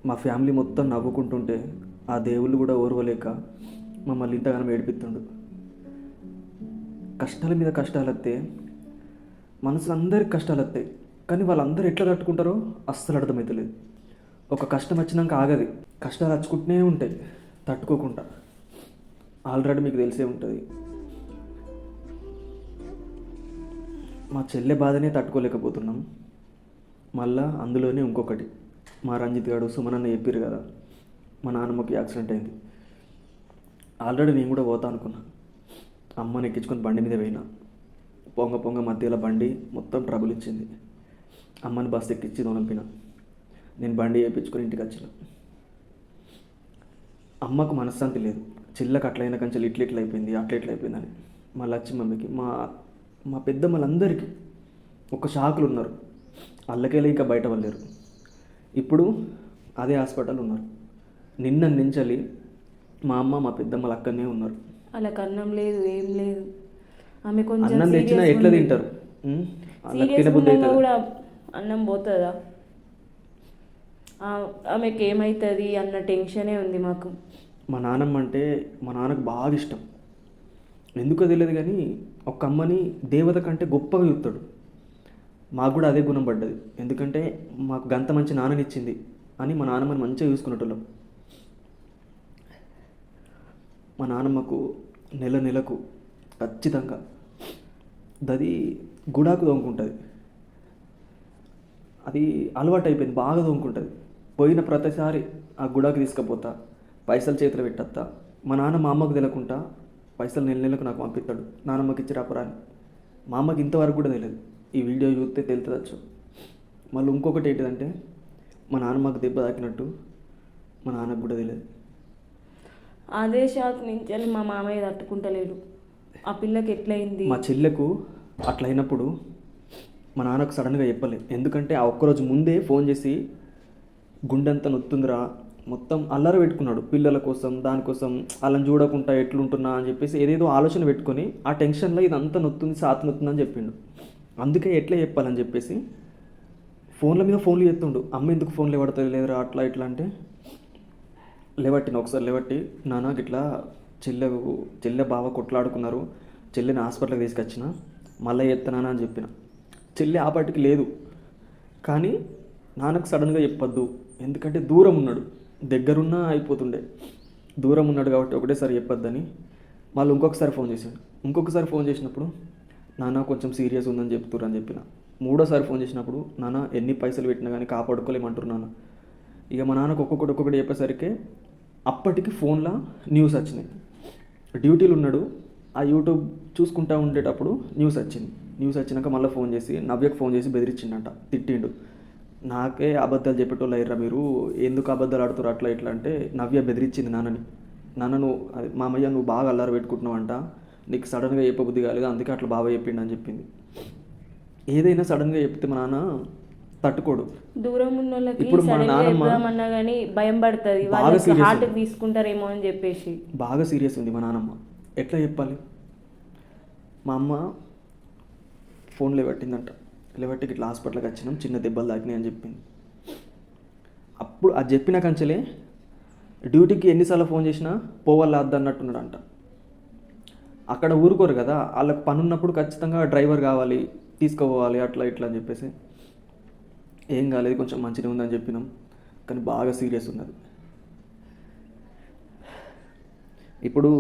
మా ఫ్యామిలీ మొత్తం నవ్వుకుంటుంటే ఆ దేవుళ్ళు కూడా ఓర్వలేక మమ్మల్ని ఇంతగానో ఏడిపిస్తుండు. కష్టాల మీద కష్టాలు వస్తే మనసులో అందరికి కష్టాలు వస్తాయి, కానీ వాళ్ళందరూ ఎట్లా తట్టుకుంటారో అస్సలు అర్థమవుతలేదు. ఒక కష్టం వచ్చినాక ఆగది, కష్టాలు వచ్చుకుంటూనే ఉంటాయి తట్టుకోకుండా. ఆల్రెడీ మీకు తెలిసే ఉంటుంది, మా చెల్లె బాధనే తట్టుకోలేకపోతున్నాం. మళ్ళా అందులోనే ఇంకొకటి, మా రంజిత్ గారు సుమనన్న చెప్పారు కదా, మా నాన్నమ్మకి యాక్సిడెంట్ అయింది. ఆల్రెడీ నేను కూడా పోతా అనుకున్నా. అమ్మని ఎక్కించుకొని బండి మీద పోయినా. పొంగ మధ్యలో బండి మొత్తం ట్రబుల్ ఇచ్చింది. అమ్మని బస్సు ఎక్కించి దొనంపిన. నేను బండి వేయించుకొని ఇంటికి వచ్చిన. అమ్మకు మనశ్శాంతి లేదు. చిల్లకి అట్లయిన కంచెలు ఇట్లా అయిపోయింది, అట్లా అయిపోయిందని. మళ్ళీ వచ్చి మమ్మీకి మా పెద్దమ్మలందరికీ ఒక షాకులు ఉన్నారు. అల్లకెళ్ళి ఇంకా బయట వాళ్ళేరు. ఇప్పుడు అదే హాస్పిటల్ ఉన్నారు. నిన్న నుంచలి మా అమ్మ మా పెద్దమ్మలు అక్కడనే ఉన్నారు. వాళ్ళకి అన్నం లేదు, ఏం లేదు. ఆమె కొంచెం అన్నం తెచ్చినా ఎట్లా తింటారు? తినబుద్ధి అవుతుంది కూడా అన్నం పోతుందా? ఆమెకి ఏమవుతుంది అన్న టెన్షనే ఉంది మాకు. మా నాన్నమ్మ అంటే మా నాన్నకు బాగా ఇష్టం. ఎందుకో తెలియదు కానీ ఒక అమ్మని దేవత కంటే గొప్పగా చూస్తాడు. మాకు కూడా అదే గుణం పడ్డది. ఎందుకంటే మాకు గంత మంచి నాన్ననిచ్చింది అని మా నాన్నమ్మని మంచిగా చూసుకునేటోళ్ళం. మా నాన్నమ్మకు నెలకు ఖచ్చితంగా దది గుడాకు తోముకుంటుంది. అది అలవాటు అయిపోయింది, బాగా తోముకుంటుంది. పోయిన ప్రతిసారి ఆ గుడాకు తీసుకుపోతా, పైసలు చేతిలో పెట్టత్తా. మా నాన్న మా అమ్మకు తెలియకుండా పైసలు నెలకు నాకు పంపిస్తాడు, నాన్నమ్మకి ఇచ్చి రాపరాని. మా అమ్మకి ఇంతవరకు కూడా తెలియదు. ఈ వీడియో చూస్తే తెలుతుందచ్చు. మళ్ళీ ఇంకొకటి ఏంటిదంటే, మా నాన్నమ్మకు దెబ్బ తాకినట్టు మా నాన్నకు కూడా తెలియదు. అదే షాక్ నుంచి మా మామయ్య తట్టుకుంటలేడు. ఆ పిల్లకి ఎట్లయింది? మా చెల్లెకు అట్లయినప్పుడు మా నాన్నకు సడన్గా చెప్పలేదు. ఎందుకంటే ఆ ఒక్కరోజు ముందే ఫోన్ చేసి గుండెంతా నొత్తుందిరా, మొత్తం అల్లరి పెట్టుకున్నాడు పిల్లల కోసం, దానికోసం వాళ్ళని చూడకుండా ఎట్లుంటున్నా అని చెప్పేసి ఏదేదో ఆలోచన పెట్టుకొని ఆ టెన్షన్లో ఇదంతా నొత్తుంది, సాత్ నొత్తుందని చెప్పిండు. అందుకే ఎట్లా చెప్పాలని చెప్పేసి ఫోన్ల మీద ఫోన్లు చేస్తుండు. అమ్మ ఎందుకు ఫోన్లు ఇవ్వడతాయి లేదురా అట్లా ఇట్లా అంటే లేవట్టిన. ఒకసారి లేవట్టి, నాన్న ఇట్లా చెల్లె బావ కొట్లాడుకున్నారు, చెల్లెని హాస్పిటల్కి తీసుకొచ్చిన, మళ్ళీ ఎత్తనానా అని చెప్పిన. చెల్లె ఆ పాటికి లేదు, కానీ నాన్నకు సడన్గా చెప్పొద్దు, ఎందుకంటే దూరం ఉన్నాడు. దగ్గరున్నా అయిపోతుండే, దూరం ఉన్నాడు కాబట్టి ఒకటేసారి చెప్పొద్దని. మళ్ళీ ఇంకొకసారి ఫోన్ చేసినప్పుడు నాన్న కొంచెం సీరియస్ ఉందని చెప్తున్నారు అని చెప్పిన. మూడోసారి ఫోన్ చేసినప్పుడు నాన్న ఎన్ని పైసలు పెట్టినా కానీ కాపాడుకోలేమంటారు నాన్న. ఇక మా నాన్నకు ఒక్కొక్కటి చెప్పేసరికి అప్పటికి ఫోన్లో న్యూస్ వచ్చినాయి. డ్యూటీలు ఉన్నాడు, ఆ యూట్యూబ్ చూసుకుంటూ ఉండేటప్పుడు న్యూస్ వచ్చినాక మళ్ళీ నవ్యకు ఫోన్ చేసి బెదిరించిండట, తిట్టిండు. నాకే అబద్ధాలు చెప్పేటోళ్ళు అయ్యారా మీరు, ఎందుకు అబద్ధాలు ఆడుతారు అట్లా ఇట్లా అంటే నవ్య బెదిరించింది నాన్నని. నాన్న మామయ్య నువ్వు బాగా అల్లారు పెట్టుకుంటున్నావు అంట, నీకు సడన్గా చెప్పబుద్ధి కాలేదు, అందుకే అట్లా బాగా చెప్పిండు అని చెప్పింది. ఏదైనా సడన్గా చెప్తే మా నాన్న తట్టుకోడు. దూరం ఉన్న వాళ్ళకి ఇప్పుడు మా నాన్నమ్మ కానీ భయం పడుతుంది, వాళ్ళు హార్ట్ తీసుకుంటారేమో అని చెప్పేసి బాగా సీరియస్ ఉంది మా నాన్నమ్మ. ఎట్లా చెప్పాలి? మా అమ్మ ఫోన్ లేవట్టిందంట, లేవట్టికి ఇట్లా హాస్పిటల్కి వచ్చినాం, చిన్న దెబ్బలు తాకినాయి అని చెప్పింది. అప్పుడు అది చెప్పిన కంచెలే డ్యూటీకి ఎన్నిసార్లు ఫోన్ చేసినా పోవాలా అన్నట్టున్నాడంట. అక్కడ ఊరుకోరు కదా, వాళ్ళకి పని ఉన్నప్పుడు ఖచ్చితంగా డ్రైవర్ కావాలి, తీసుకుపోవాలి అట్లా ఇట్లా అని చెప్పేసి. ఏం కాలేదు, కొంచెం మంచిగా ఉందని చెప్పినాం, కానీ బాగా సీరియస్ ఉన్నది. ఇప్పుడు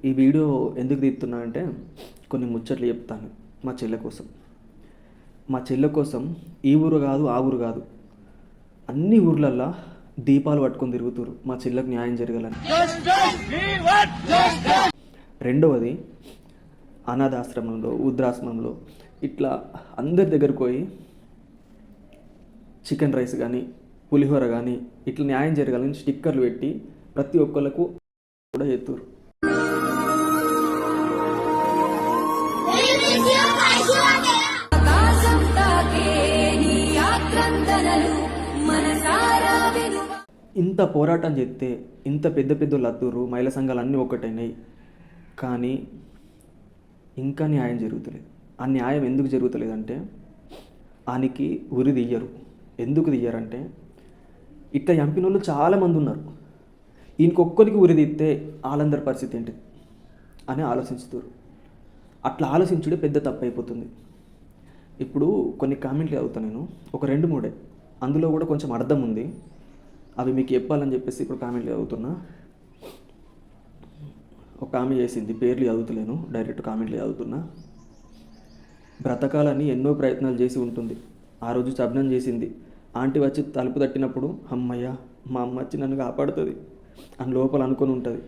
ఈ వీడియో ఎందుకు తీస్తున్నా అంటే కొన్ని ముచ్చట్లు చెప్తాను మా చెల్లె కోసం ఈ ఊరు కాదు ఆ ఊరు కాదు, అన్ని ఊర్లల్లో దీపాలు పట్టుకొని తిరుగుతారు మా చెల్లెకు న్యాయం జరగాలని. రెండవది, అనాథాశ్రమంలో వృద్ధాశ్రమంలో ఇట్లా అందరి దగ్గరకు పోయి చికెన్ రైస్ కానీ పులిహోర కానీ ఇట్లా న్యాయం జరగాలని స్టిక్కర్లు పెట్టి ప్రతి ఒక్కళ్ళకు కూడా చేస్తారు. ఇంత పోరాటం చేస్తే ఇంత పెద్ద లత్తురు మహిళా సంఘాలు అన్నీ ఒక్కటైనాయి, కానీ ఇంకా న్యాయం జరుగుతలేదు. ఆ న్యాయం ఎందుకు జరుగుతలేదంటే ఆయనకి ఉరి తీయరు. ఎందుకు తీయరంటే ఇట్లా చంపిన వాళ్ళు చాలామంది ఉన్నారు. ఇంకొక్కరికి ఉరిదిస్తే వాళ్ళందరి పరిస్థితి ఏంటి అని ఆలోచిస్తారు. అట్లా ఆలోచించుడే పెద్ద తప్పు అయిపోతుంది. ఇప్పుడు కొన్ని కామెంట్లు చదువుతాను నేను, ఒక 2-3 అందులో కూడా కొంచెం అర్థం ఉంది, అవి మీకు చెప్పాలని చెప్పేసి ఇప్పుడు కామెంట్లు చదువుతున్నా. ఒక ఆమె చేసింది, పేర్లు చదువుతలేను, డైరెక్ట్ కామెంట్లు చదువుతున్నా. బ్రతకాలని ఎన్నో ప్రయత్నాలు చేసి ఉంటుంది. ఆ రోజు శబ్నం చేసింది. ఆంటీ వచ్చి తలుపు తట్టినప్పుడు అమ్మయ్య మా అమ్మ వచ్చి నన్ను కాపాడుతుంది అని లోపల అనుకొని ఉంటుంది.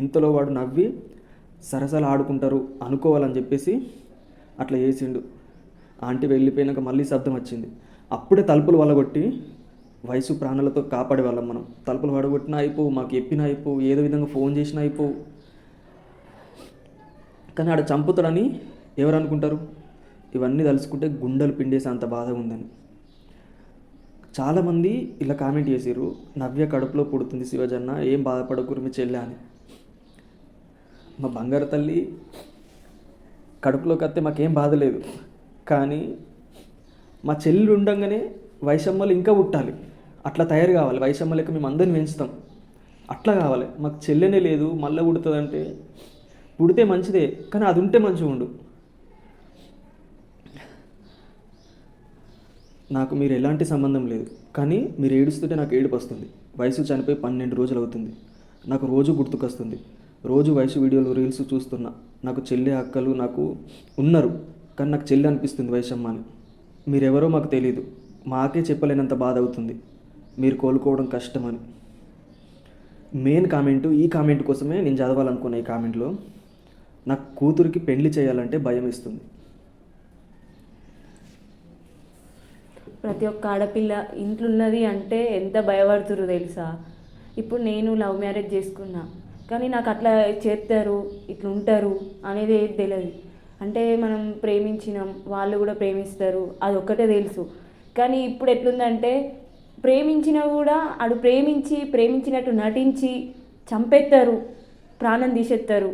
ఇంతలో వాడు నవ్వి సరసలు ఆడుకుంటారు అనుకోవాలని చెప్పేసి అట్లా చేసిండు. ఆంటీ వెళ్ళిపోయినాక మళ్ళీ శబ్దం వచ్చింది. అప్పుడే తలుపులు వలగొట్టి వయసు ప్రాణాలతో కాపాడే వాళ్ళం మనం. తలుపులు వడగొట్టినా అయిపోవు, మాకు చెప్పినా అయిపోవు, ఏదో విధంగా ఫోన్ చేసినా అయిపోవు. కానీ ఆడ చంపుతాడని ఎవరు అనుకుంటారు? ఇవన్నీ తలుచుకుంటే గుండెలు పిండేసి అంత బాధ ఉందని. చాలామంది ఇలా కామెంట్ చేసారు, నవ్య కడుపులో పుడుతుంది శివజన్న, ఏం బాధపడకూరు మీ చెల్లె అని. మా బంగారు తల్లి కడుపులోకి వస్తే మాకేం బాధ లేదు, కానీ మా చెల్లి ఉండగానే వైషమ్యలు ఇంకా పుట్టాలి, అట్లా తయారు కావాలి. వైషమ్య లెక్క మేము అందరిని పెంచుతాం, అట్లా కావాలి. మాకు చెల్లెనే లేదు మళ్ళీ పుడుతుందంటే, పుడితే మంచిదే కానీ అది ఉంటే మంచిగా ఉండు. నాకు మీరు ఎలాంటి సంబంధం లేదు, కానీ మీరు ఏడుస్తుంటే నాకు ఏడుపు వస్తుంది. వయసు చనిపోయి 12 రోజులు అవుతుంది. నాకు రోజు గుర్తుకొస్తుంది. రోజు వయసు వీడియోలు రీల్స్ చూస్తున్నా. నాకు చెల్లి అక్కలు నాకు ఉన్నారు, కానీ నాకు చెల్లి అనిపిస్తుంది వైషమ్మ అని. మీరెవరో మాకు తెలియదు, మాకే చెప్పలేనంత బాధ అవుతుంది. మీరు కోలుకోవడం కష్టమని. మెయిన్ కామెంటు, ఈ కామెంట్ కోసమే నేను చదవాలనుకున్న ఈ కామెంట్లో, నాకు కూతురికి పెళ్లి చేయాలంటే భయం వేస్తుంది. ప్రతి ఒక్క ఆడపిల్ల ఇంట్లో ఉన్నది అంటే ఎంత భయపడుతురు తెలుసా. ఇప్పుడు నేను లవ్ మ్యారేజ్ చేసుకున్నా, కానీ నాకు అట్లా చేస్తారు ఇట్లా ఉంటారు అనేది ఏది తెలియదు. అంటే మనం ప్రేమించినాం, వాళ్ళు కూడా ప్రేమిస్తారు, అది ఒక్కటే తెలుసు. కానీ ఇప్పుడు ఎట్లుందంటే ప్రేమించినా కూడా ఆడు ప్రేమించినట్టు నటించి చంపేస్తారు, ప్రాణం తీసేస్తారు.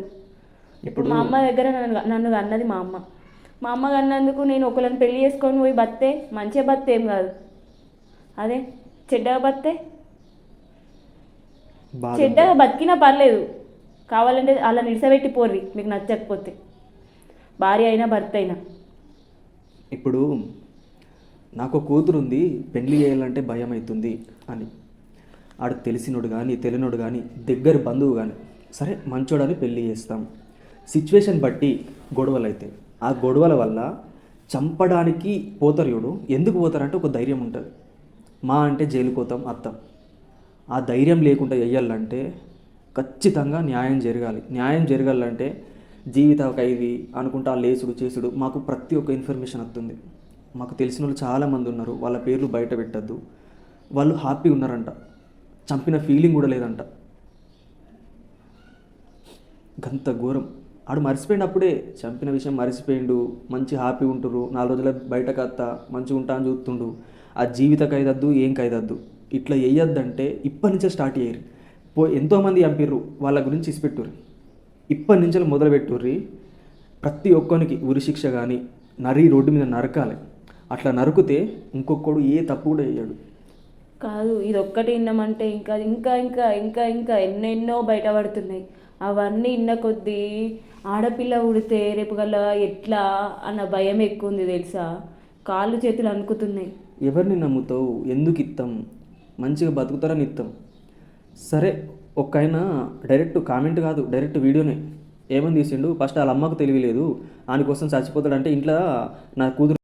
ఇప్పుడు మా అమ్మ దగ్గర నన్ను అన్నది మా అమ్మ అన్నందుకు నేను ఒకళ్ళని పెళ్లి చేసుకొని పోయి బత్తే మంచిగా బత్తే ఏం కాదు, అదే చెడ్డగా బత్తే చెడ్డగా బతికినా పర్లేదు, కావాలంటే అలా నిడిసబెట్టి పోర్రి మీకు నచ్చకపోతే, భార్య అయినా భర్త అయినా. ఇప్పుడు నాకు కూతురు ఉంది, పెళ్లి చేయాలంటే భయం అవుతుంది అని ఆడు తెలిసినోడు కానీ తెలియనోడు కానీ దగ్గర బంధువు కానీ సరే మంచోడని పెళ్లి చేస్తాం. సిచ్యువేషన్ బట్టి గొడవలు అయితే ఆ గొడవల వల్ల చంపడానికి పోతారు. ఎవడు ఎందుకు పోతారంటే ఒక ధైర్యం ఉంటుంది. మా అంటే జైలుకు పోతాం అత్తం. ఆ ధైర్యం లేకుండా వెయ్యాలంటే ఖచ్చితంగా న్యాయం జరగాలి. న్యాయం జరగాలంటే జీవిత ఖైదీ అనుకుంటా లేసుడు చేసుడు. మాకు ప్రతి ఒక్క ఇన్ఫర్మేషన్ వస్తుంది. మాకు తెలిసిన వాళ్ళు చాలామంది ఉన్నారు, వాళ్ళ పేర్లు బయట పెట్టద్దు. వాళ్ళు హ్యాపీ ఉన్నారంట, చంపిన ఫీలింగ్ కూడా లేదంట. గంత ఘోరం. ఆడు మర్చిపోయిండు, అప్పుడే చంపిన విషయం మర్చిపోయిండు, మంచి హ్యాపీ ఉంటురు. 4 రోజుల బయటకు వస్తా మంచిగా ఉంటా అని చూస్తుండు. ఆ జీవిత ఖైదద్దు, ఏం ఖైదద్దు. ఇట్లా వేయొద్దంటే ఇప్పటి నుంచే స్టార్ట్ చేయరు. ఎంతోమంది చంపిర్రు, వాళ్ళ గురించి ఇసిపెట్టుర్రి. ఇప్పటి నుంచే మొదలుపెట్టుర్రి. ప్రతి ఒక్కరికి ఉరిశిక్ష కానీ రోడ్డు మీద నరకాలి. అట్లా నరుకుతే ఇంకొకడు ఏ తప్పు కూడా వేయడు. కాదు, ఇది ఒక్కటి విన్నామంటే ఇంకా ఇంకా ఇంకా ఇంకా ఇంకా ఎన్నెన్నో బయటపడుతున్నాయి. అవన్నీ ఇన్న కొద్దీ ఆడపిల్ల ఉడితే రేపు గల ఎట్లా అన్న భయం ఎక్కువ ఉంది తెలుసా. కాళ్ళు చేతులు అనుకుతున్నాయి. ఎవరిని నమ్ముతావు? ఎందుకు ఇస్తాం? మంచిగా బతుకుతారని ఇస్తాం. సరే, ఒక్కైనా డైరెక్ట్ కామెంట్ కాదు, డైరెక్ట్ వీడియోనే ఏమని తీసిండు. ఫస్ట్ వాళ్ళ అమ్మకు తెలియలేదు, దానికోసం చచ్చిపోతాడంటే ఇంట్లో నా కూతురు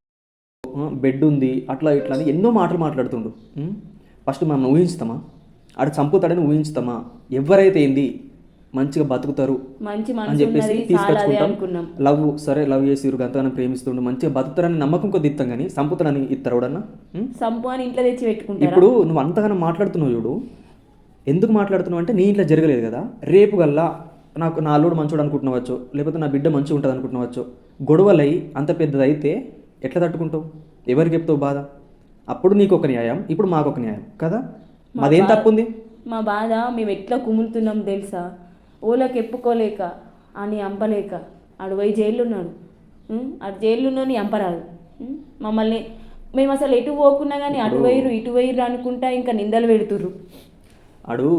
బెడ్ ఉంది అట్లా ఇట్లా అని ఎన్నో మాటలు మాట్లాడుతుండు. ఫస్ట్ మనం ఊహించుతామా? ఆడు చంపుతాడని ఊహించుతామా? ఎవరైతే ఏంది మంచిగా బతుకుతారు అని చెప్పేసి తీసుకొచ్చుకుంటాం. లవ్ సరే లవ్ చేసిరు, గంతగానం ప్రేమిస్తుండు, మంచిగా బతుకుతారని నమ్మకం కొద్ది ఇస్తాం. కానీ చంపుతాడని ఇస్తారు ఎవడన్నా? సంపు అని ఇంట్లో తెచ్చి పెట్టుకుంటారు. ఇప్పుడు నువ్వు అంతగానో మాట్లాడుతున్నావు చూడు, ఎందుకు మాట్లాడుతున్నావు అంటే నీ ఇంట్లో జరగలేదు కదా. రేపు గల్లా నాకు నా అల్లుడు మంచోడు అనుకుంటున్నావచ్చు, లేకపోతే నా బిడ్డ మంచిగా ఉంటుంది అనుకుంటున్నావచ్చు. గొడవలై అంత పెద్దదైతే ఎట్లా తట్టుకుంటావు? ఎవరికి చెప్తావు బాధ? అప్పుడు నీకు ఒక న్యాయం, ఇప్పుడు మాకు ఒక న్యాయం కదా. మాదేం తప్పు ఉంది? మా బాధ మేము ఎట్లా కుములుతున్నాం తెలుసా. ఓళ్ళకి ఎప్పుకోలేక అని అంపలేక ఆడు పోయి జైల్లో ఉన్నాడు. ఆడు జైల్లో నీ అంపరాదు. మమ్మల్ని మేము అసలు ఎటు పోకున్నా కానీ అటు వైరు ఇటు వైరు అనుకుంటా ఇంకా నిందలు పెడుతుర్రు. ఆడు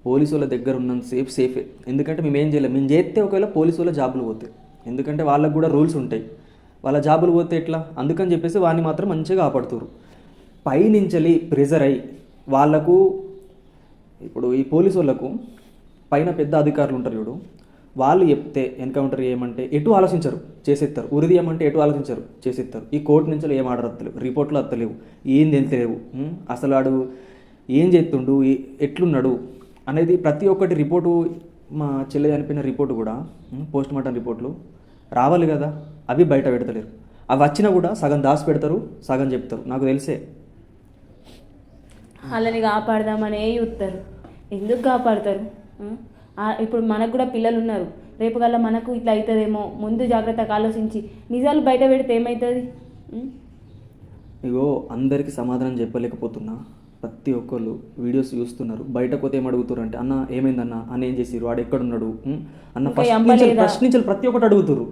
పోలీసు వాళ్ళ దగ్గర ఉన్నంత సేఫే. ఎందుకంటే మేము ఏం చేయలేము. మేము చేస్తే ఒకవేళ పోలీసు వాళ్ళ జాబులు పోతాయి. ఎందుకంటే వాళ్ళకు కూడా రూల్స్ ఉంటాయి. వాళ్ళ జాబులు పోతే ఎట్లా? అందుకని చెప్పేసి వాడిని మాత్రం మంచిగా కాపాడుతున్నారు. పైనుంచెలి ప్రెజర్ అయ్యి వాళ్ళకు, ఇప్పుడు ఈ పోలీసు వాళ్ళకు పైన పెద్ద అధికారులు ఉంటారు చూడు, వాళ్ళు చెప్తే ఎన్కౌంటర్ చేయమంటే ఎటు ఆలోచించరు, చేసేస్తారు. ఉరి తీయమంటే ఎటు ఆలోచించరు, చేసేస్తారు. ఈ కోర్టు నుంచి ఏం ఆర్డర్ వస్తలేవు, రిపోర్ట్లు వస్తలేవు, ఏం తెలియలేవు. అసలు వాడు ఏం చేస్తుండు, ఎట్లున్నాడు అనేది ప్రతి ఒక్కటి రిపోర్టు, మా చెల్లె చనిపోయిన రిపోర్టు కూడా పోస్ట్ మార్టం రిపోర్ట్లు రావాలి కదా, అవి బయట పెడతలేరు. అవి వచ్చినా కూడా సగం దాచి పెడతారు, సగం చెప్తారు. నాకు తెలిసే వాళ్ళని కాపాడదామనే చూస్తారు. ఎందుకు కాపాడతారు? ఇప్పుడు మనకు కూడా పిల్లలు ఉన్నారు. రేపు కల్లా మనకు ఇట్లా అవుతుందేమో, ముందు జాగ్రత్తగా ఆలోచించి నిజాలు బయట పెడితే ఏమవుతుంది? ఇగో అందరికీ సమాధానం చెప్పలేకపోతున్నా. ప్రతి ఒక్కళ్ళు వీడియోస్ చూస్తున్నారు. బయటకు పోతే ఏం అడుగుతారు అంటే, అన్న ఏమైందన్న, అన్న ఏం చేసిరు, వాడు ఎక్కడున్నాడు అన్న, ప్రశ్నించాలి. ప్రతి ఒక్కటి అడుగుతారు.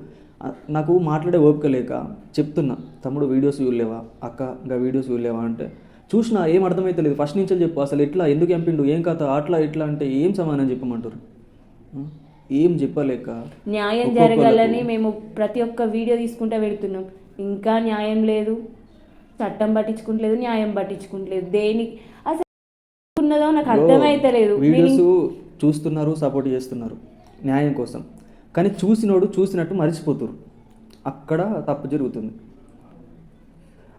నాకు మాట్లాడే ఓపిక లేక చెప్తున్నా, తమ్ముడు వీడియోస్ చూడలేవా, అక్క ఇంకా వీడియోస్ చూడలేవా అంటే, చూసినా ఏం అర్థమైతే లేదు. ఫస్ట్ నుంచి చెప్పు, అసలు ఎట్లా, ఎందుకు ఎంపిండు, ఏం కథ, అట్లా ఇట్లా అంటే ఏం సమాధానం చెప్పమంటారు. ఏం చెప్పలేక న్యాయం జరగాలని మేము ప్రతి ఒక్క వీడియో తీసుకుంటూ పెడుతున్నాం. ఇంకా న్యాయం లేదు, చట్టం పట్టించుకుంటలేదు, న్యాయం పట్టించుకుంటలేదు. దేనికి అసలు ఉన్నదో నాకు అర్థమైతలేదు. వీడియోస్ చూస్తున్నారు, సపోర్ట్ చేస్తున్నారు న్యాయం కోసం, కానీ చూసినోడు చూసినట్టు మర్చిపోతున్నారు. అక్కడ తప్పు జరుగుతుంది.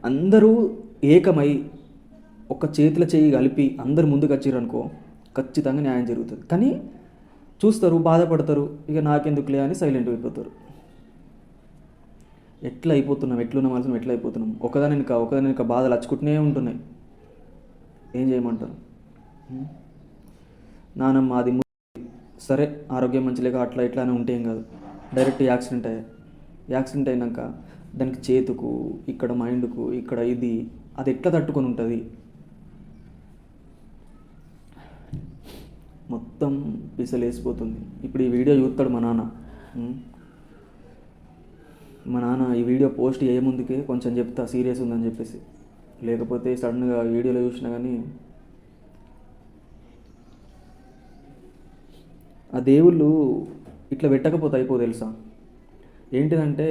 అందరూ ఏకమై ఒక చేతుల చేయి కలిపి అందరు ముందుకు వచ్చారు అనుకో, ఖచ్చితంగా న్యాయం జరుగుతుంది. కానీ చూస్తారు, బాధపడతారు, ఇక నాకెందుకులే అని సైలెంట్ అయిపోతారు. ఎట్లా అయిపోతున్నాం, ఎట్లున్న మనసును ఎట్లా అయిపోతున్నాం. ఒకదాని వెనుక బాధలు అచ్చుకుంటూనే ఉంటున్నాయి. ఏం చేయమంటారు? నానమ్మ అది సరే, ఆరోగ్యం మంచి లేక అట్లా ఇట్లా అని ఉంటే ఏం కాదు. డైరెక్ట్ యాక్సిడెంట్ అయినాక దానికి చేతుకు, ఇక్కడ మైండ్కు, ఇక్కడ ఇది, అది ఎట్లా తట్టుకొని ఉంటుంది. మొత్తం పిసలేసిపోతుంది. ఇప్పుడు ఈ వీడియో చూస్తాడు మా నాన్న. ఈ వీడియో పోస్ట్ చేయముందుకే కొంచెం చెప్తా సీరియస్ ఉందని చెప్పేసి, లేకపోతే సడన్గా వీడియోలో చూసినా కానీ ఆ దేవుళ్ళు ఇట్లా పెట్టకపోతే అయిపో తెలుసా. ఏంటిదంటే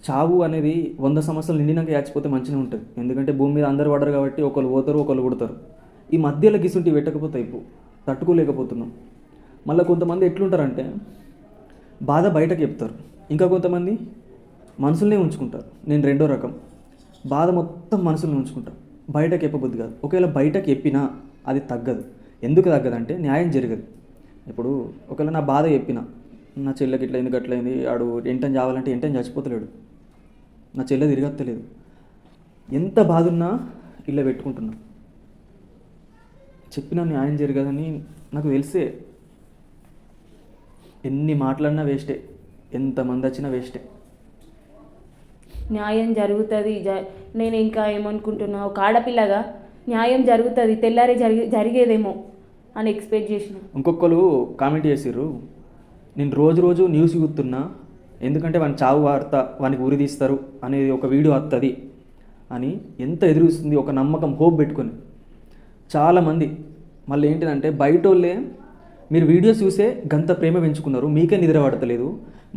చావు అనేది 100 సంవత్సరాలు నిండినాక యాచిపోతే మంచిగా ఉంటుంది. ఎందుకంటే భూమి మీద అందరు పడరు కాబట్టి ఒకళ్ళు పోతారు, ఒకళ్ళు పుడతారు. ఈ మధ్యలో గిసుంటి పెట్టకపోతే అయిపో, తట్టుకోలేకపోతున్నాం. మళ్ళీ కొంతమంది ఎట్లుంటారంటే బాధ బయటకు చెప్తారు, ఇంకా కొంతమంది మనసులనే ఉంచుకుంటారు. నేను రెండో రకం, బాధ మొత్తం మనసులో ఉంచుకుంటాను, బయటకు చెప్పబుద్ది కాదు. ఒకవేళ బయటకు చెప్పినా అది తగ్గదు. ఎందుకు తగ్గదంటే న్యాయం జరగదు. ఇప్పుడు ఒకవేళ నా బాధ చెప్పిన, నా చెల్లెకి ఇట్లయింది గట్లయింది, ఆడు ఎంటని చావాలంటే ఎంటని చచ్చిపోతలేడు, నా చెల్లె తిరగత్తలేదు, ఎంత బాధ ఉన్నా ఇలా పెట్టుకుంటున్నా. చెప్పినా న్యాయం జరగదని నాకు తెలిసే. ఎన్ని మాట్లాడినా వేస్టే, ఎంతమంది వచ్చినా వేస్టే. న్యాయం జరుగుతుంది. నేను ఇంకా ఏమనుకుంటున్నా, ఒక ఆడపిల్లగా న్యాయం జరుగుతుంది, తెల్లారే జరిగేదేమో అని ఎక్స్పెక్ట్ చేసిన. ఇంకొకరు కామెంట్ చేసిర్రు, నేను రోజు న్యూస్ చూస్తున్నా, ఎందుకంటే వాని చావు వార్త వానికి ఉరి తీస్తారు అనేది ఒక వీడియో వస్తుంది అని ఎంత ఎదురుస్తుంది, ఒక నమ్మకం, హోప్ పెట్టుకొని చాలామంది. మళ్ళీ ఏంటిదంటే బయట వాళ్ళే మీరు వీడియోస్ చూసే గంత ప్రేమ పెంచుకున్నారు, మీకే నిద్ర పడతలేదు,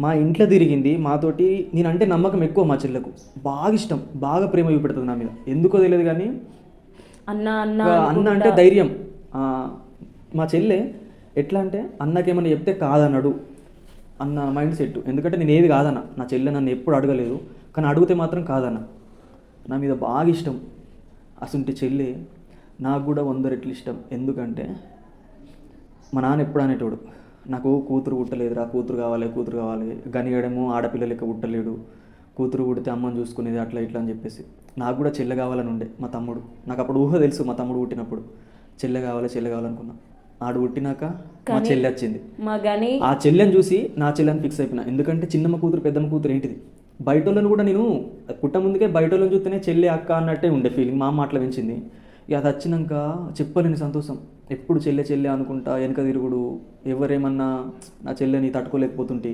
మా ఇంట్లో తిరిగింది మాతోటి, నేనంటే నమ్మకం ఎక్కువ, మా చెల్లెకు బాగా ఇష్టం, బాగా ప్రేమ చూపెడుతుంది నా మీద, ఎందుకో తెలియదు. కానీ అన్న అంటే ధైర్యం. మా చెల్లె ఎట్లా అంటే అన్నకేమన్నా చెప్తే కాదన్నాడు అన్న మైండ్ సెట్. ఎందుకంటే నేను ఏది కాదన్న, నా చెల్లె నన్ను ఎప్పుడు అడగలేదు, కానీ అడిగితే మాత్రం కాదన్న. నా మీద బాగా ఇష్టం. అసంటి చెల్లె నాకు కూడా 100 రెట్లు ఇష్టం. ఎందుకంటే మా నాన్న ఎప్పుడు అనేటోడు, నాకు కూతురు పుట్టలేదురా, కూతురు కావాలి, గనియడము ఆడపిల్ల లెక్క పుట్టలేడు, కూతురు పుడితే అమ్మని చూసుకునేది అట్లా ఇట్లా అని చెప్పేసి. నాకు కూడా చెల్లె కావాలని ఉండే. మా తమ్ముడు, నాకు అప్పుడు ఊహ తెలుసు, మా తమ్ముడు పుట్టినప్పుడు చెల్లె కావాలనుకున్నా. ఆడు పుట్టినాక మా చెల్లె వచ్చింది. ఆ చెల్లెని చూసి నా చెల్లెని ఫిక్స్ అయిపోయినా. ఎందుకంటే చిన్నమ్మ కూతురు పెద్దమ్మ కూతురు ఏంటిది, బయట వాళ్ళని కూడా నేను పుట్ట ముందుకే బయట వాళ్ళని చూస్తేనే చెల్లె అక్క అన్నట్టే ఉండే ఫీలింగ్. మా అమ్మ అట్లా పెంచింది. ఇక అది వచ్చినాక చెప్పలేని సంతోషం. ఎప్పుడు చెల్లె అనుకుంటా వెనక తిరుగుడు, ఎవరేమన్నా నా చెల్లెని తట్టుకోలేకపోతుంటే,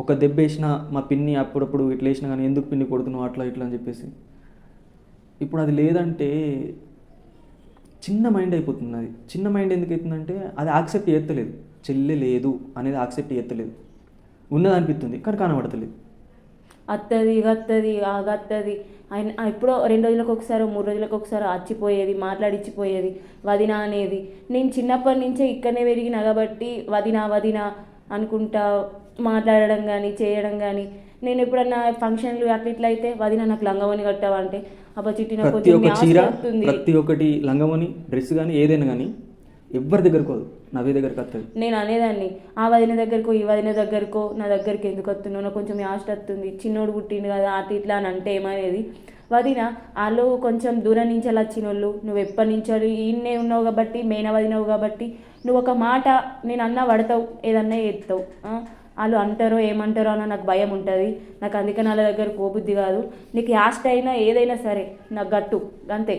ఒక దెబ్బ వేసినా మా పిన్ని అప్పుడప్పుడు ఇట్లా వేసినా కానీ ఎందుకు పిన్ని కొడుతున్నావు అట్లా ఇట్లా అని చెప్పేసి ఇప్పుడు అది లేదంటే చిన్న మైండ్ అయిపోతుంది. అది చిన్న మైండ్ ఎందుకు అవుతుందంటే అది యాక్సెప్ట్ చేస్తలేదు. చెల్లె లేదు అనేది యాక్సెప్ట్ చేస్తలేదు. ఉన్నది అనిపిస్తుంది కానీ కనబడతలేదు. అత్తది గత్తది ఆగత్తది ఆయన ఎప్పుడో 2 రోజులకు ఒకసారి 3 రోజులకు ఒకసారి అచ్చిపోయేది, మాట్లాడిచ్చిపోయేది, వదిన అనేది. నేను చిన్నప్పటి నుంచే ఇక్కడనే పెరిగిన కాబట్టి వదిన వదిన అనుకుంటా మాట్లాడడం కానీ చేయడం కానీ. నేను ఎప్పుడన్నా ఫంక్షన్లు అట్లా ఇట్లా అయితే వదిన నాకు లంగవని కట్టావంటే అబ్బా చిట్టి నాకు ప్రతి ఒక్క కొంచెం చీర, వస్తుంది. ప్రతి ఒక్కటి లంగమని డ్రెస్ కానీ ఏదైనా కానీ ఎవరి దగ్గరకు పోదు, నవ్వే దగ్గరకు వస్తుంది. నేను అనేదాన్ని ఆ వదిన దగ్గరకో ఈ వదిన దగ్గరకో నా దగ్గరికి ఎందుకు వస్తున్నావు, నాకు కొంచెం యాస్ట్ వస్తుంది, చిన్నోడు పుట్టిండు కదా అట్లా ఇట్లా అని అంటే ఏమనేది. వదిన వాళ్ళు కొంచెం దూరం నుంచి అలా వచ్చిన వాళ్ళు, నువ్వు ఎప్పటి నుంచో ఈయన్నే ఉన్నావు కాబట్టి మెయిన్ వదినవు కాబట్టి నువ్వు ఒక మాట నేను అన్నా పడతావు, ఏదన్నా ఎత్తావు. వాళ్ళు అంటారో ఏమంటారో అన్న నాకు భయం ఉంటుంది. నాకు అందుకని వాళ్ళ దగ్గర పోబుద్ది కాదు. నీకు యాస్ట్ అయినా ఏదైనా సరే నాకు గట్టు అంతే.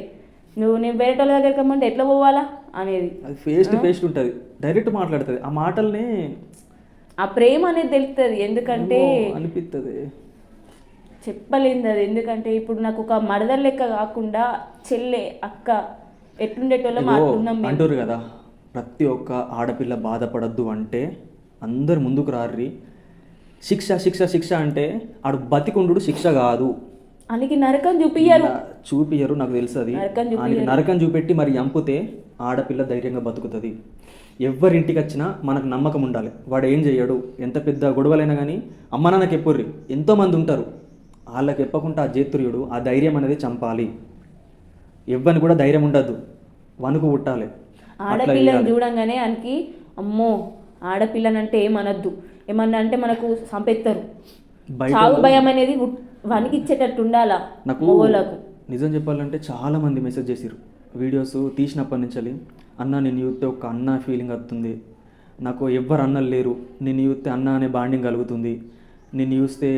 నేను వేరే వాళ్ళ దగ్గరికి రమ్మంటే ఎట్లా పోవాలా అనేది. అది ఫేస్ టు ఫేస్ ఉంటుంది, డైరెక్ట్ మాట్లాడుతుంది. ఆ మాటల్ని ఆ ప్రేమ అనేది తెలుస్తుంది. ఎందుకంటే అనిపిస్తుంది, చెప్పలేంది అది. ఎందుకంటే ఇప్పుడు నాకు ఒక మరదలు లెక్క కాకుండా చెల్లె అక్క ఎట్లుండేటోళ్ళం అట్లున్నాం మేము. అంటారు కదా ప్రతి ఒక్క ఆడపిల్ల బాధపడద్దు అంటే అందరు ముందుకు రారి. శిక్ష శిక్ష శిక్ష అంటే ఆడు బతికుండు శిక్ష కాదు. అందుకే నరకం చూపియ్యరు, చూపియ్యరు నాకు తెలుసు. అది నరకం చూపెట్టి మరి చంపితే ఆడపిల్ల ధైర్యంగా బతుకుతుంది. ఎవరింటికి వచ్చినా మనకు నమ్మకం ఉండాలి. వాడు ఏం చేయడు, ఎంత పెద్ద గొడవలైనా కానీ అమ్మ నాన్నకి ఎప్పుర్రి ఎంతోమంది ఉంటారు, వాళ్ళకి ఎప్పకుండా ఆ జేతుర్యుడు ఆ ధైర్యం అనేది చంపాలి. ఎవ్వని కూడా ధైర్యం ఉండద్దు, వణుకు పుట్టాలి. ఆడపిల్లని చూడంగానే అనికి అమ్మో ఆడపిల్లనంటే ఏమనద్దు, ఏమన్నా అంటే మనకు చంపెత్తారు. చావు భయం అనేది వణికిచ్చేటట్టు ఉండాలా నాకు. నిజం చెప్పాలంటే చాలా మంది మెసేజ్ చేసిరు వీడియోస్ తీసినప్పటి నుంచి. అన్న నేను చూస్తే ఒక అన్న ఫీలింగ్ వస్తుంది, నాకు ఎవ్వరు అన్నలు లేరు, నేను చూస్తే అన్న అనే బాండింగ్ కలుగుతుంది, నేను చూస్తే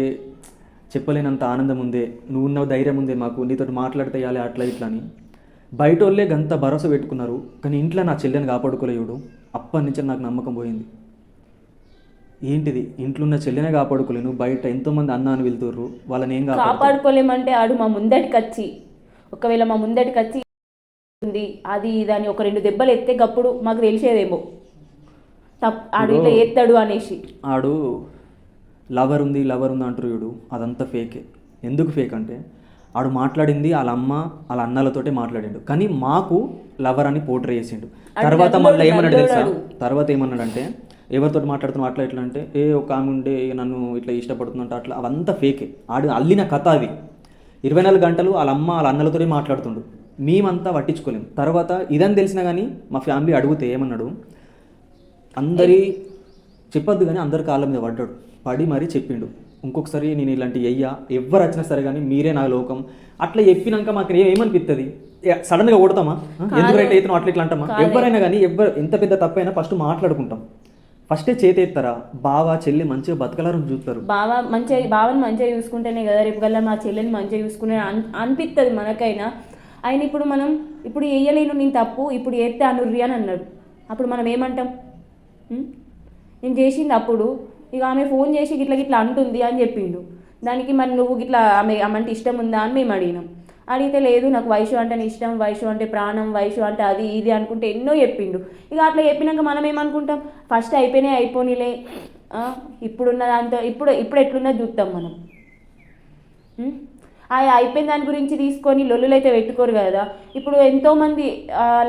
చెప్పలేనంత ఆనందం ఉందే, నువ్వు ఉన్న ధైర్యం ఉందే మాకు, నీతో మాట్లాడితే ఇవ్వాలి అట్లా ఇట్లా అని. బయట వాళ్ళే గంత భరోసా పెట్టుకున్నారు కానీ ఇంట్లో నా చెల్లెని కాపాడుకోలేడు. అప్పటి నుంచి నాకు నమ్మకం పోయింది. ఏంటిది, ఇంట్లో ఉన్న చెల్లెనే కాపాడుకోలేను, బయట ఎంతోమంది అన్న అని వెళ్తుర్రు, వాళ్ళని ఏం కాపాడుకోలేమంటే ఆడు మా ముందటికి వచ్చి ఒకవేళ మా ముందటికి వచ్చి అది దాని ఒక 2 దెబ్బలు ఎత్తే గప్పుడు మాకు తెలిసేదేమో ఆడు ఇట్లా ఎత్తాడు అనేసి. ఆడు లవర్ ఉంది అంటారు చూడు, అదంతా ఫేకే. ఎందుకు ఫేక్ అంటే ఆడు మాట్లాడింది వాళ్ళ అమ్మ వాళ్ళ అన్నలతోటే మాట్లాడిండు కానీ మాకు లవర్ అని పోర్ట్రే చేసిండు. తర్వాత మళ్ళీ ఏమన్నాడు తెలుసా, తర్వాత ఏమన్నాడంటే ఎవరితో మాట్లాడుతున్నావు అట్లా ఇట్లా అంటే ఒక ఆమె ఉండే నన్ను ఇట్లా ఇష్టపడుతుందంట అట్లా. అవంతా ఫేకే, ఆడు అల్లిన కథ అది. 24 గంటలు వాళ్ళ అమ్మ వాళ్ళ అన్నలతోనే మాట్లాడుతుండు, మేమంతా పట్టించుకోలేము. తర్వాత ఇదని తెలిసినా కానీ మా ఫ్యామిలీ అడిగితే ఏమన్నాడు, అందరి చెప్పొద్దు కానీ అందరి కాళ్ళ మీద పడి మరీ చెప్పిండు, ఇంకొకసారి నేను ఇలాంటి అయ్యా ఎవరు వచ్చినా సరే కానీ మీరే నా లోకం అట్లా చెప్పినాక మాకు ఏమనిపిస్తుంది, సడన్గా కొడతామా, ఎందుకు రైట్ అవుతున్నాం అట్లా ఇట్లా అంటామా. ఎవరైనా కానీ ఎంత పెద్ద తప్పైనా ఫస్ట్ మాట్లాడుకుంటాం, ఫస్టే చేతెత్తారా. బావ చెల్లి మంచిగా బతకలారని చూస్తారు. బావని మంచిగా చూసుకుంటేనే కదా రేపు గల్లా మా చెల్లెని మంచిగా చూసుకునే అనిపిస్తుంది మనకైనా. ఆయన ఇప్పుడు వేయలేను నేను తప్పు, ఇప్పుడు ఏస్తే అనుర్రి అని అన్నాడు. అప్పుడు మనం ఏమంటాం, నేను చేసింది అప్పుడు ఇక ఆమె ఫోన్ చేసి గిట్లా గిట్లా అంటుంది అని చెప్పిండు. దానికి మరి నువ్వు గిట్లా ఆమె అంటే ఇష్టం ఉందా అని మేము అడిగినాం. అడిగితే లేదు నాకు వైషు అంటే ఇష్టం, వైషు అంటే ప్రాణం, వైషు అంటే అది ఇది అనుకుంటే ఎన్నో చెప్పిండు. ఇక అట్లా చెప్పినాక మనం ఏమనుకుంటాం, ఫస్ట్ అయిపోనీలే, ఇప్పుడున్న దాంతో ఇప్పుడు ఎట్లున్నది చూస్తాం మనం. అయిపోయిన దాని గురించి తీసుకొని లొల్లులు అయితే పెట్టుకోరు కదా. ఇప్పుడు ఎంతోమంది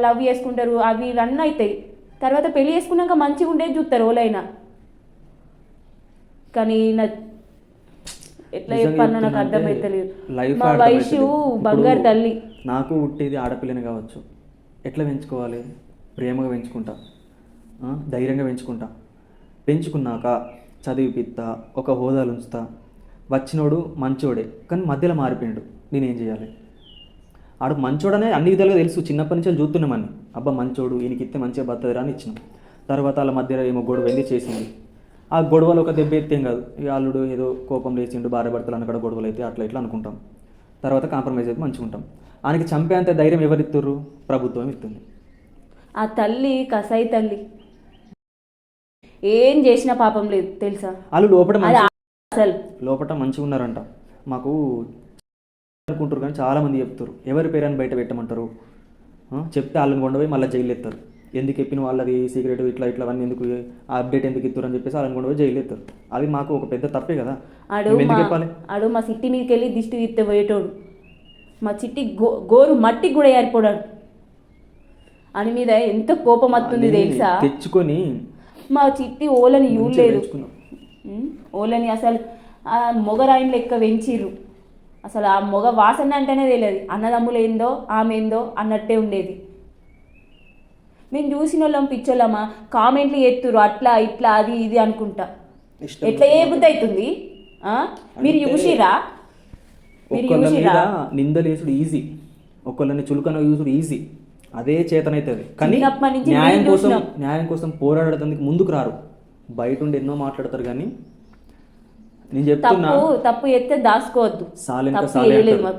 లవ్ చేసుకుంటారు, అవి రన్ అవుతాయి. తర్వాత పెళ్లి చేసుకున్నాక మంచిగా ఉండేది చూస్తారు ఓలైనా. కానీ ఎట్లా చెప్పానో నాకు అర్థమైతలేదు. మా వైషు బంగారు తల్లి. నాకు పుట్టేది ఆడపిల్లని కావచ్చు, ఎట్లా పెంచుకోవాలి, ప్రేమగా పెంచుకుంటా, ధైర్యంగా పెంచుకున్నాక చదివిపిస్తా, ఒక హోదాలు ఉంచుతా. వచ్చినోడు మంచోడే కానీ మధ్యలో మారిపోయాడు, నేనేం చేయాలి. ఆడు మంచోడనే అన్ని విధాలుగా తెలుసు, చిన్నప్పటి నుంచి చూస్తున్నామని. అబ్బా మంచోడు, ఈయనకి ఇస్తే మంచిగా బతదిరా అని ఇచ్చినాం. తర్వాత వాళ్ళ మధ్యలో ఏమో గొడవ వెళ్ళి చేసింది. ఆ గొడవలు ఒక దెబ్బ ఎత్తేం కాదు, ఇక అల్లుడు ఏదో కోపం లేచిండు, భార్య భర్తలు అన్నక్కడ గొడవలు అయితే అట్లా ఇట్లా అనుకుంటాం. తర్వాత కాంప్రమైజ్ అయితే మంచిగా ఉంటాం. ఆయనకి చంపేంత ధైర్యం ఎవరు ఇస్తుర్రు, ప్రభుత్వం ఇస్తుంది. ఆ తల్లి కసాయి తల్లి ఏం చేసినా పాపం లేదు తెలుసా. వాళ్ళు లోపల మంచిగా ఉన్నారంట. మాకు అనుకుంటారు కానీ చాలామంది చెప్తారు ఎవరి పేరని బయట పెట్టమంటారు. చెప్తే వాళ్ళని కొండపోయి మళ్ళీ జైలు ఎత్తారు. ఎందుకు చెప్పిన వాళ్ళది సీక్రెట్ ఇట్లా ఇట్లా అవన్నీ ఎందుకు అప్డేట్ ఎందుకు ఇస్తారు అని చెప్పేసి వాళ్ళని కొండపోయి జైలు ఎత్తారు. అది మాకు ఒక పెద్ద తప్పే కదా. ఎందుకు చెప్పాలి? ఆడు మా సిట్టి మీదకి వెళ్ళి దిష్టి తీస్తే పోయేటోడు, మా చిట్టి గోరు మట్టికి కూడా ఏరిపోడాడు. అని మీద ఎంత కోపం వస్తుంది తెలుసా. తెచ్చుకొని మా చిట్టి ఓలని యూలేదు, ఓలని అసలు ఆ మొగరాయిని లెక్క పెంచిర్రు. అసలు ఆ మొగ వాసన అంటేనే తెలియదు, అన్నదమ్ములు ఏందో ఆమె ఏందో అన్నట్టే ఉండేది. మేము చూసిన వాళ్ళం పిచ్చోళ్ళమా, కామెంట్లు ఎత్తురు అట్లా ఇట్లా అది ఇది అనుకుంటా. ఎట్లా ఏ బుద్ధి అవుతుంది? మీరు చూసిరా? నిందలేసుడు ఈజీ, ఒకళ్ళని చులకన చూసుడు ఈజీ, అదే చేతనైతుంది. కానీ న్యాయం కోసం పోరాడటానికి ముందుకు రారు. బయట ఉండి ఎన్నో మాట్లాడతారు కానీ నేను చెప్తున్నా, తప్పు ఎత్తే దాచుకోవద్దు.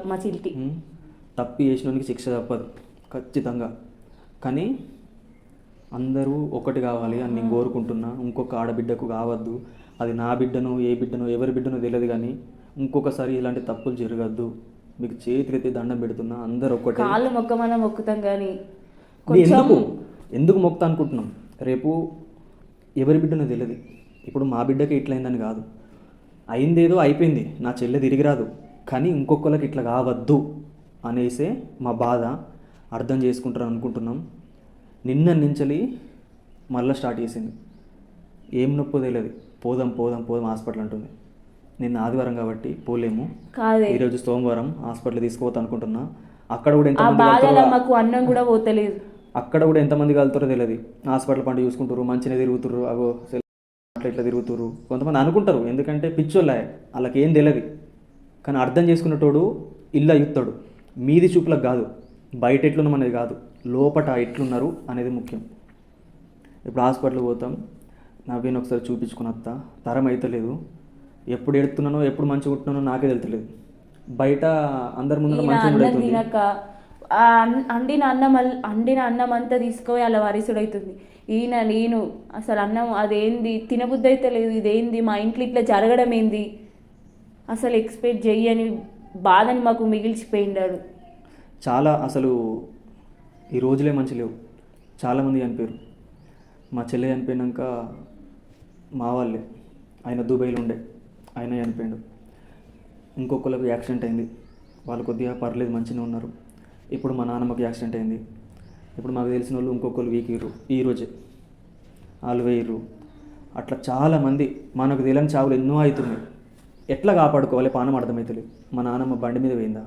మా చిల్టి తప్పు చేసినోనికి శిక్ష తప్పదు ఖచ్చితంగా. కానీ అందరూ ఒకటి కావాలి అని నేను కోరుకుంటున్నా. ఇంకొక ఆడబిడ్డకు కావద్దు. అది నా బిడ్డను ఏ బిడ్డనో ఎవరి బిడ్డనో తెలియదు కానీ ఇంకొకసారి ఇలాంటి తప్పులు జరగద్దు. మీకు చేతులెత్తి దండం పెడుతున్నా. అందరూ ఒక్కటే. కాళ్ళు మొక్కమన్నా మొక్కుతాం కానీ ఎందుకు మొక్తా అనుకుంటున్నాం? రేపు ఎవరి బిడ్డనో తెలియదు. ఇప్పుడు మా బిడ్డకి ఇట్లయిందని కాదు, అయిందేదో అయిపోయింది, నా చెల్లె తిరిగి రాదు. కానీ ఇంకొకరికి ఇట్లా కావద్దు అనేసే మా బాధ. అర్థం చేసుకుంటారు అనుకుంటున్నాం. నిన్న నుంచలి మళ్ళీ స్టార్ట్ చేసింది. ఏం నొప్పో తెలియదు. పోదాం పోదాం పోదాం హాస్పిటల్ అంటుంది. నిన్న ఆదివారం కాబట్టి పోలేము, ఈరోజు సోమవారం హాస్పిటల్ తీసుకోవద్దు అనుకుంటున్నా. అక్కడ కూడా అన్నం కూడా పోతలేదు. అక్కడ కూడా ఎంతమంది కలుతారో తెలియదు. హాస్పిటల్ పంట చూసుకుంటారు, మంచిగా తిరుగుతుర్రు, అగో అట్లా ఇట్లా తిరుగుతుర్రు. కొంతమంది అనుకుంటారు ఎందుకంటే పిచ్చోళ్ళే, వాళ్ళకి ఏం తెలియదు. కానీ అర్థం చేసుకునేటోడు ఇల్లు అయ్యుతాడు. మీది చూపులకు కాదు, బయట ఎట్లున్నాం అనేది కాదు, లోపట ఎట్లున్నారు అనేది ముఖ్యం. ఇప్పుడు హాస్పిటల్కి పోతాం, నవ్విని ఒకసారి చూపించుకుని వస్తా. తరం అవుతలేదు. ఎప్పుడు ఎడుతున్నానో ఎప్పుడు మంచిగా ఉంటున్నానో నాకే తెలుతలేదు. బయట అందరి ముందు మంచిగా అండిన అన్నం అంతా తీసుకుపోయి అలా వరిసుడవుతుంది. నేను అసలు అన్నం అదేంది తినబుద్ధి అయితే లేదు, ఇదేంది మా ఇంట్లో ఇట్లా జరగడం ఏంది, అసలు ఎక్స్పెక్ట్ చెయ్యని బాధని మాకు మిగిల్చిపోయిండాడు. చాలా అసలు ఈ రోజులే మంచి లేవు. చాలామంది చనిపోయారు. మా చెల్లె చనిపోయినాక మా వాళ్ళే, ఆయన దుబాయ్లో ఉండే, ఆయన చనిపోయాడు. ఇంకొకరికి యాక్సిడెంట్ అయింది, వాళ్ళు కొద్దిగా పర్లేదు మంచిగా ఉన్నారు. ఇప్పుడు మా నాన్నమ్మకి యాక్సిడెంట్ అయింది. ఇప్పుడు మాకు తెలిసిన వాళ్ళు ఇంకొకరు వీకిర్రు, ఈరోజే వాళ్ళు వేయర్రు. అట్లా చాలామంది మనకు తెలియని చావులు ఎన్నో అవుతున్నాయి. ఎట్లా కాపాడుకోవాలి పానం అర్థమవుతలేదు. మా నాన్నమ్మ బండి మీద పోయిందా,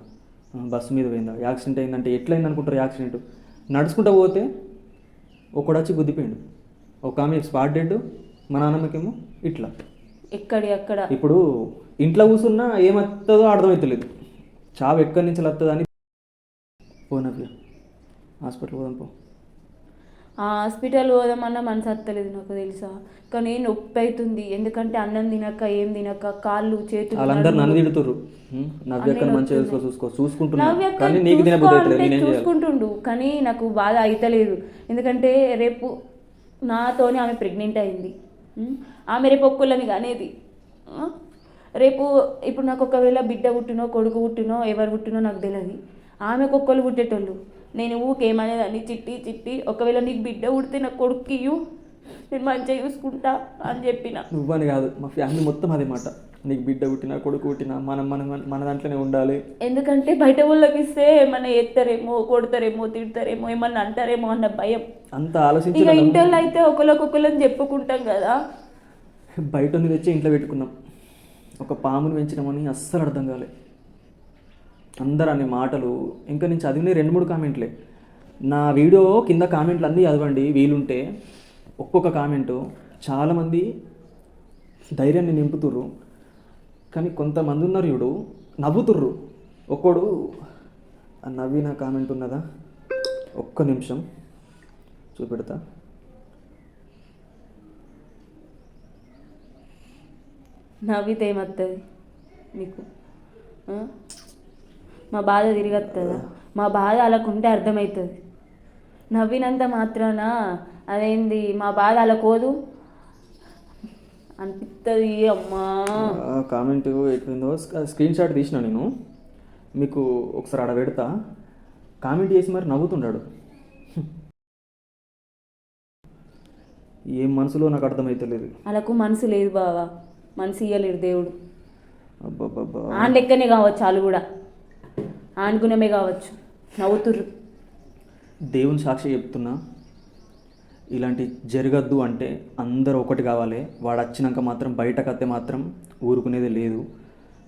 బస్సు మీద పోయిందా, యాక్సిడెంట్ అయిందంటే ఎట్లయింది అనుకుంటారు? యాక్సిడెంట్ నడుచుకుంటూ పోతే ఒకడు వచ్చి గుద్దిపోయిండు, ఒక ఆమె స్పాట్ డెడ్, మా నాన్నమ్మకేమో ఇట్లా అక్కడ. ఇప్పుడు ఇంట్లో కూర్చున్నా ఏమవుతుందో అర్థమవుతలేదు. చావు ఎక్కడి నుంచి వస్తుంది అని పోనవ్య హాస్పిటల్ పోదాం పో. హాస్పిటల్ పోదామన్నా మనసు వస్తలేదు నాకు తెలుసా. కానీ నొప్పి అవుతుంది, ఎందుకంటే అన్నం తినక ఏం తినక కాళ్ళు చేతులు. వాళ్ళందరూ నన్ను తిడుతుర్రు. నవ్యక్క మంచిగా చూసుకుంటుండు కానీ నాకు బాధ అవుతలేదు. ఎందుకంటే రేపు నాతోనే ఆమె ప్రెగ్నెంట్ అయింది. ఆమె రేపు ఒక్కళ్ళని కానేది. రేపు ఇప్పుడు నాకు ఒకవేళ బిడ్డ పుట్టినో కొడుకు పుట్టినో ఎవరు పుట్టినో నాకు తెలియదు. ఆమెకు ఒక్కళ్ళు పుట్టేటోళ్ళు. నేను ఊకేమనేదాన్ని, చిట్టి ఒకవేళ నీకు బిడ్డ పుడితే నాకు కొడుకు ఇయ్యు, నేను మంచిగా చూసుకుంటా అని చెప్పిన. నువ్వని కాదు, మా ఫ్యామిలీ మొత్తం అదే మాట. నీకు బిడ్డ పుట్టినా కొడుకు పుట్టినా మనం మనం మన దాంట్లోనే ఉండాలి. ఎందుకంటే బయట వాళ్ళకి ఇస్తే ఏమన్నా ఎత్తారేమో, కొడతారేమో, తిడతారేమో, ఏమన్నా అంటారేమో అన్న భయం. అంత ఆలోచించి ఇక ఇంట్లో అయితే ఒకళ్ళకొకళ్ళని చెప్పుకుంటాం కదా. బయట తెచ్చి ఇంట్లో పెట్టుకున్నాం. ఒక పామును పెంచినామని అస్సలు అర్థం కాలే. అందరు అనే మాటలు ఇంకా నేను చదివిన 2-3 కామెంట్లే. నా వీడియో కింద కామెంట్లు అన్నీ చదవండి వీలుంటే. ఒక్కొక్క కామెంటు చాలామంది ధైర్యాన్ని నింపుతుర్రు. కానీ కొంతమంది ఉన్నారు చూడు, నవ్వుతుర్రు. ఒక్కడు నవ్విన కామెంట్ ఉన్నదా, ఒక్క నిమిషం చూపెడతా. నవ్వితే ఏమవుతుంది మీకు? మా బాధ తిరిగొస్తుందా? మా బాధ అలాకుంటే అర్థమవుతుంది. నవ్వినంత మాత్రాన అదేంది మా బాధ అలా కోదు అనిపిస్తుంది. అమ్మా కామెంట్ ఎట్లుందో స్క్రీన్ షాట్ తీసిన నేను. మీకు ఒకసారి ఆడ పెడతా, కామెంట్ చేసి మరి నవ్వుతుండాడు. ఏం మనసులో నాకు అర్థమైతలేదు. వాళ్ళకు మనసు లేదు బావా, మనసు ఇయ్యలేడు దేవుడు. అబ్బబ్బబ్బా. ఆన్ లెక్కనే కావచ్చు వాళ్ళు కూడా, ఆనుకునమే కావచ్చు, నవ్వుతుర్రు. దేవుని సాక్షి చెప్తున్నా, ఇలాంటి జరగద్దు అంటే అందరూ ఒకటి కావాలి. వాడు వచ్చినాక మాత్రం బయటకు వస్తే మాత్రం ఊరుకునేది లేదు.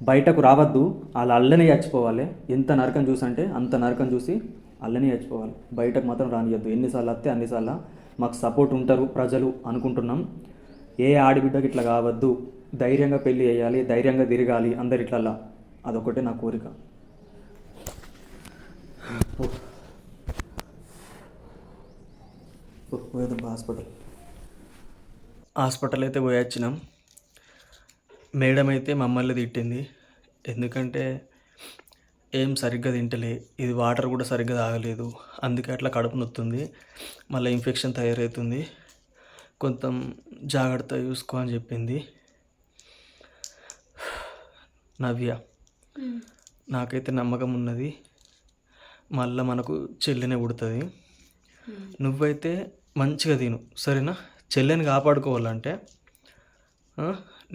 బయటకు రావద్దు, వాళ్ళు అల్లనే చచ్చిపోవాలి. ఎంత నరకం చూసి అంటే అంత నరకం చూసి అల్లనే చచ్చిపోవాలి. బయటకు మాత్రం రానియద్దు. ఎన్నిసార్లు వస్తే అన్నిసార్లు మాకు సపోర్ట్ ఉంటారు ప్రజలు అనుకుంటున్నాం. ఏ ఆడిబిడ్డకి ఇట్లా కావద్దు, ధైర్యంగా పెళ్ళి చేయాలి, ధైర్యంగా తిరగాలి అందరు ఇట్లల్లా. అదొకటే నా కోరిక. పోయేద్దాం హాస్పిటల్ అయితే పోయి వచ్చినాం. మేడం అయితే మమ్మల్ని తిట్టింది, ఎందుకంటే ఏం సరిగ్గా తింటలే, ఇది వాటర్ కూడా సరిగ్గా తాగలేదు, అందుకే అట్లా కడుపు నొత్తుంది, మళ్ళీ ఇన్ఫెక్షన్ తయారవుతుంది, కొంచెం జాగ్రత్త చూసుకో అని చెప్పింది. నవ్య, నాకైతే నమ్మకం ఉన్నది మళ్ళీ మనకు చెల్లెనే పుడుతుంది. నువ్వైతే మంచిగా తిను, సరేనా? చెల్లెని కాపాడుకోవాలంటే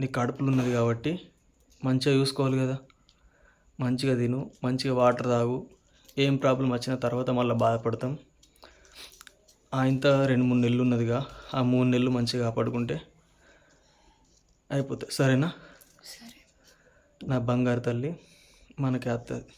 నీ కడుపులో ఉన్నది కాబట్టి మంచిగా చూసుకోవాలి కదా. మంచిగా తిను, మంచిగా వాటర్ తాగు. ఏం ప్రాబ్లం వచ్చిన తర్వాత మళ్ళీ బాధపడతాం. ఇంత 2-3 నెలలు ఉన్నదిగా, ఆ 3 నెలలు మంచిగా కాపాడుకుంటే అయిపోతాయి, సరేనా? సరే నా బంగారు తల్లి, మనకి వస్తుంది.